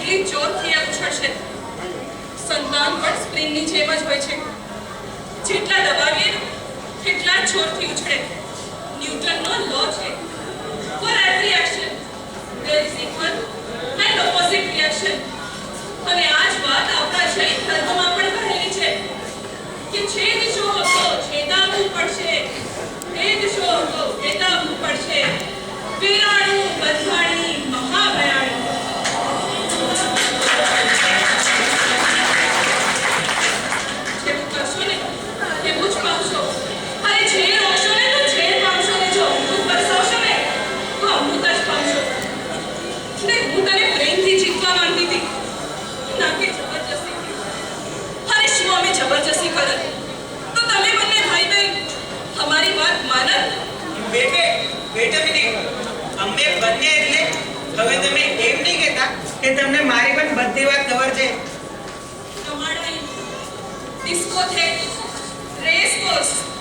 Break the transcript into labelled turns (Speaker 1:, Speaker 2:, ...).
Speaker 1: એટલી જોરથી ઉછળશે. સંતાન પણ સ્પ્રિંગની જેમ જ હોય છે. જેટલા દબાવીએ એટલા જોરથી ઉછળે. ન્યૂટનનો લો છે. For every action there is equal and opposite reaction. અને આ જ વાત આપણા જૈન ધર્મમાં પણ કહેલી છે કે જે દિશો તો છેદાવવું પડશે, એ દિશો તો છેદાવવું પડશે. વિરાણુ બંધાણી મહાભયાણી. જેવું કરશો ને એવું જ પામશો. અરે જે રોકશો ને તો જે પામશો ને. જો અમૃત બરસાવશો ને તો અમૃત જ પામશો. ને હું તને પ્રેમથી જીતવા માંગતી હતી, ના કે જબરજસ્તી. અરે શું અમે જબરજસ્તી કરત તો તમે બંને ભાઈ બહેન અમારી વાત માનત?
Speaker 2: વેટ અ મિનિટ. અમે બંને એટલે હવે તમે એમ નહીં કહેતા કે તમને મારી પણ બધી વાત ખબર છે?
Speaker 1: તમારા ડિસ્કોથેક, રેસ કોર્સ,